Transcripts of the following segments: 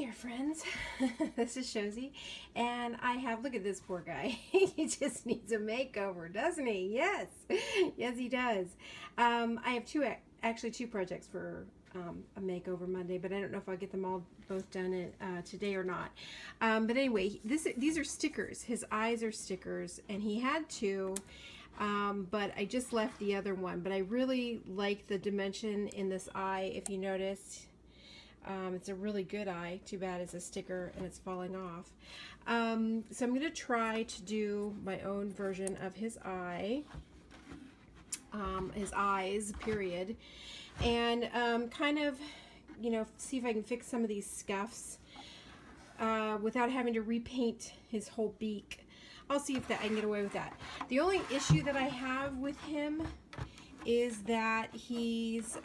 there, friends. This is Shozy, and I have, look at this poor guy. He just needs a makeover, doesn't he? Yes, yes, he does. I have actually two projects for a makeover Monday, but I don't know if I'll get them all both done today or not. But anyway, these are stickers. His eyes are stickers, and he had two. But I just left the other one. But I really like the dimension in this eye, if you notice. It's a really good eye. Too bad it's a sticker and it's falling off. So I'm going to try to do my own version of his eye. His eyes, period. And kind of, you know, see if I can fix some of these scuffs without having to repaint his whole beak. I'll see if I can get away with that. The only issue that I have with him is that he's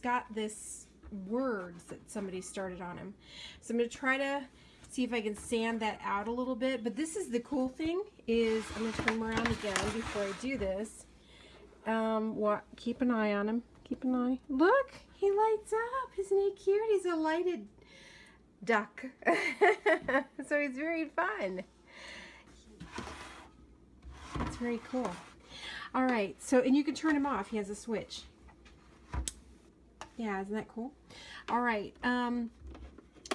got this words that somebody started on him. So I'm going to try to see if I can sand that out a little bit. But this is the cool thing is, I'm going to turn him around again before I do this. Keep an eye on him. Keep an eye. Look, he lights up. Isn't he cute? He's a lighted duck. So he's very fun. That's very cool. All right, so, and you can turn him off. He has a switch. Yeah, isn't that cool? All right, so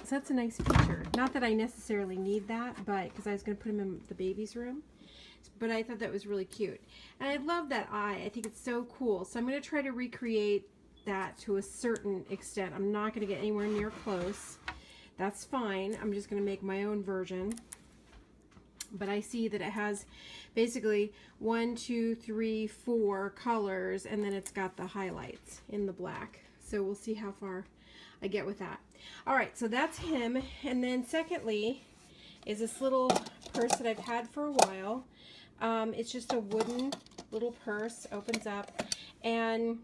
that's a nice feature. Not that I necessarily need that, but because I was going to put him in the baby's room. But I thought that was really cute. And I love that eye. I think it's so cool. So I'm going to try to recreate that to a certain extent. I'm not going to get anywhere near close. That's fine. I'm just going to make my own version. But I see that it has basically 1, 2, 3, 4 colors, and then it's got the highlights in the black. So we'll see how far I get with that. All right, so that's him. And then secondly is this little purse that I've had for a while. It's just a wooden little purse, opens up, and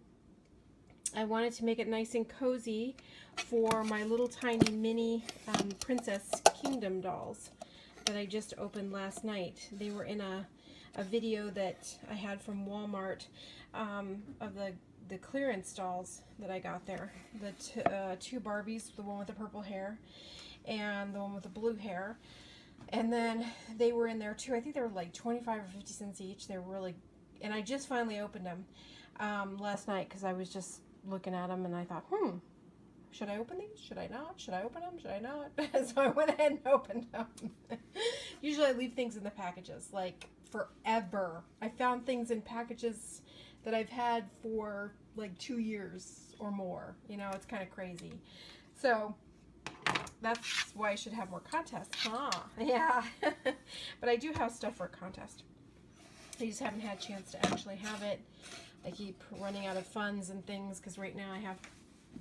I wanted to make it nice and cozy for my little tiny mini Princess Kingdom dolls that I just opened last night. They were in a video that I had from Walmart of the clearance dolls that I got there. The two Barbies, the one with the purple hair and the one with the blue hair. And then they were in there too. I think they were like 25 or 50 cents each. They were really, and I just finally opened them last night because I was just looking at them and I thought, should I open these? Should I not? Should I open them? Should I not? So I went ahead and opened them. Usually I leave things in the packages like forever. I found things in packages that I've had for like 2 years or more. You know, it's kind of crazy. So that's why I should have more contests, huh? Yeah. But I do have stuff for a contest. I just haven't had a chance to actually have it. I keep running out of funds and things because right now I have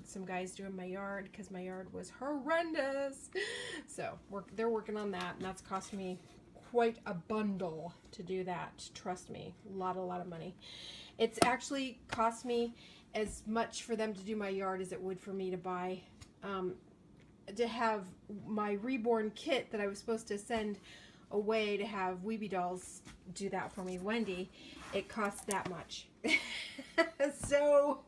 some guys doing my yard because my yard was horrendous. So they're working on that, and that's cost me quite a bundle to do that. Trust me, a lot of money. It's actually cost me as much for them to do my yard as it would for me to buy to have my reborn kit that I was supposed to send away to have Weeby dolls do that for me, Wendy. It costs that much. So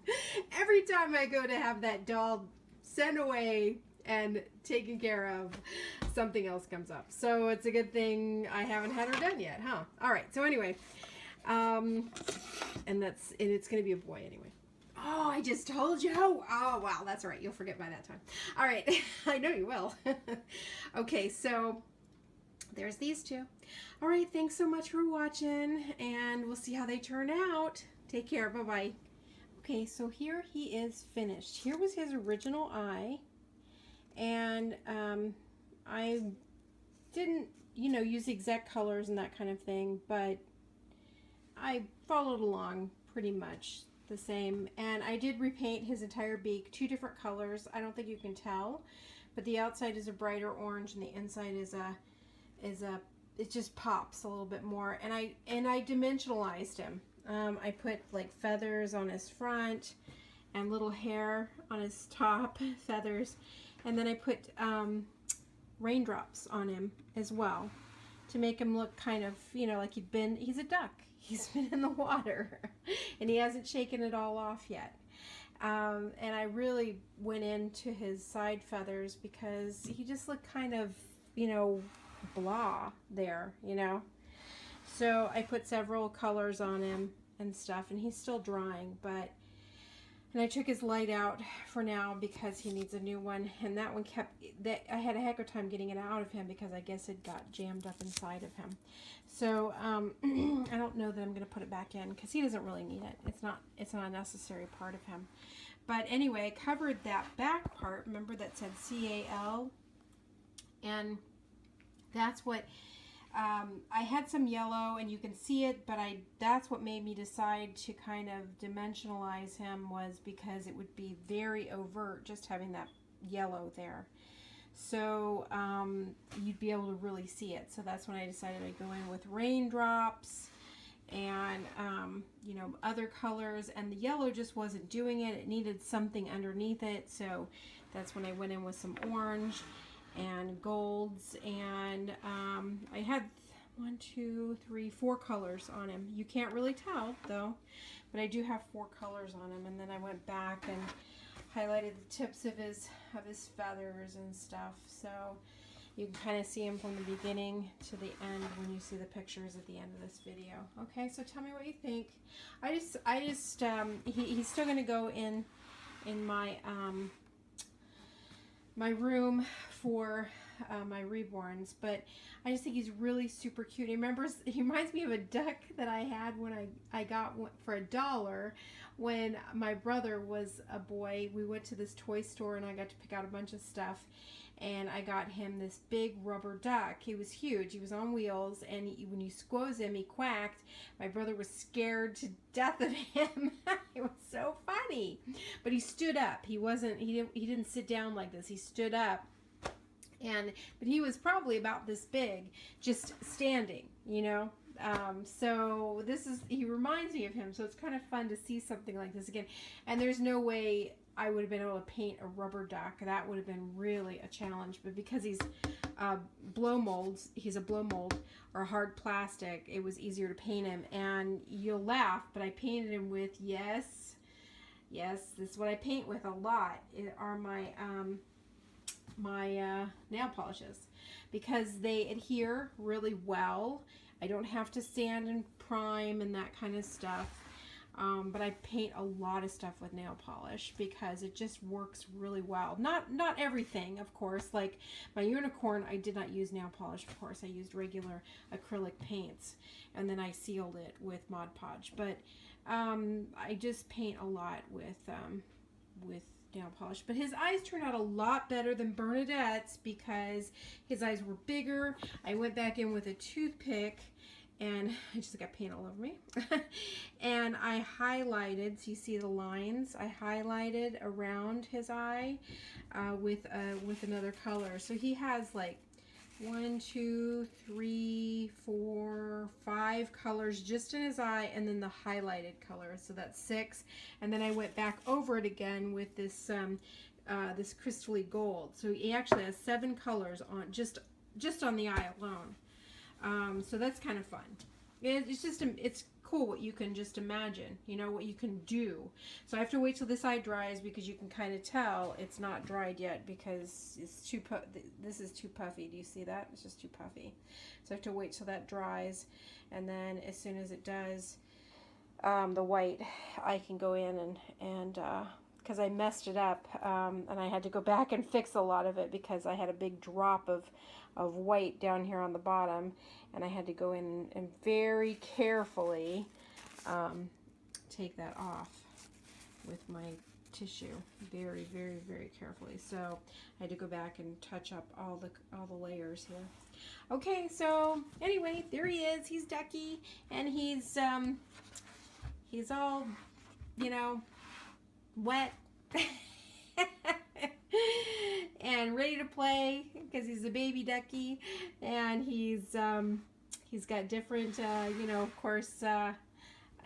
every time I go to have that doll sent away and taken care of, something else comes up. So it's a good thing I haven't had her done yet, huh? All right, so anyway, and it's gonna be a boy anyway. Oh, I just told you. Oh, wow, that's all right. You'll forget by that time. All right, I know you will. Okay, so there's these two. All right, thanks so much for watching, and we'll see how they turn out. Take care. Bye-bye. Okay, so here he is finished. Here was his original eye, and I didn't, you know, use exact colors and that kind of thing, but I followed along pretty much the same, and I did repaint his entire beak 2 different colors. I don't think you can tell, but the outside is a brighter orange and the inside is it just pops a little bit more. And I dimensionalized him. I put like feathers on his front and little hair on his top, feathers, and then I put raindrops on him as well to make him look kind of, you know, like he's a duck. He's been in the water and he hasn't shaken it all off yet. And I really went into his side feathers because he just looked kind of, you know, blah there, you know. So I put several colors on him and stuff, and he's still drying, but, and I took his light out for now because he needs a new one, and that one I had a heck of a time getting it out of him because I guess it got jammed up inside of him. So I don't know that I'm going to put it back in because he doesn't really need it. It's not a necessary part of him. But anyway, I covered that back part, remember that said CAL, and that's what, I had some yellow and you can see it, but that's what made me decide to kind of dimensionalize him, was because it would be very overt just having that yellow there. So you'd be able to really see it. So that's when I decided I'd go in with raindrops and you know, other colors, and the yellow just wasn't doing it. It needed something underneath it. So that's when I went in with some orange and golds, and I had 4 colors on him. You can't really tell though, but I do have 4 colors on him. And then I went back and highlighted the tips of his feathers and stuff, so you can kind of see him from the beginning to the end when you see the pictures at the end of this video. Okay, so tell me what you think. He's still going to go in my my room for my reborns, but I just think he's really super cute. He reminds me of a duck that I had when I got one for $1 when my brother was a boy. We went to this toy store and I got to pick out a bunch of stuff, and I got him this big rubber duck. He was huge. He was on wheels, and when you squoze him, he quacked. My brother was scared to death of him. It was so funny. But he stood up. He didn't sit down like this. He stood up. But he was probably about this big, just standing, you know. So he reminds me of him. So it's kind of fun to see something like this again. And there's no way I would have been able to paint a rubber duck. That would have been really a challenge. But because he's he's a blow mold or hard plastic, it was easier to paint him. And you'll laugh, but I painted him with, yes, this is what I paint with a lot. It are my nail polishes, because they adhere really well. I don't have to sand and prime and that kind of stuff. But I paint a lot of stuff with nail polish because it just works really well. Not everything, of course. Like my unicorn, I did not use nail polish, of course. I used regular acrylic paints, and then I sealed it with Mod Podge. But I just paint a lot with nail polish. But his eyes turned out a lot better than Bernadette's because his eyes were bigger. I went back in with a toothpick, and I just got paint all over me. And I highlighted, so you see the lines, I highlighted around his eye with another color. So he has like 1, 2, 3, 4, 5 colors just in his eye, and then the highlighted color. So that's 6. And then I went back over it again with this this crystally gold. So he actually has 7 colors on just on the eye alone. So that's kind of fun. It's cool what you can just imagine, you know, what you can do. So I have to wait till this eye dries because you can kind of tell it's not dried yet because it's this is too puffy. Do you see that? It's just too puffy. So I have to wait till that dries, and then as soon as it does, the white, I can go in and because I messed it up, and I had to go back and fix a lot of it because I had a big drop of white down here on the bottom, and I had to go in and very carefully take that off with my tissue, very, very, very carefully. So I had to go back and touch up all the layers here. Okay, so anyway, there he is. He's Ducky, and he's all, you know, wet and ready to play because he's a baby ducky, and he's got different you know, of course,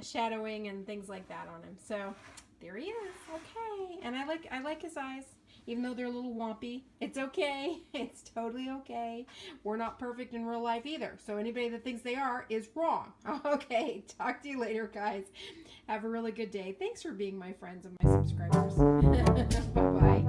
shadowing and things like that on him. So there he is. Okay, and I like his eyes. even though they're a little wompy. It's okay. It's totally okay. We're not perfect in real life either. So anybody that thinks they are is wrong. Okay, talk to you later, guys. Have a really good day. Thanks for being my friends and my subscribers. Bye.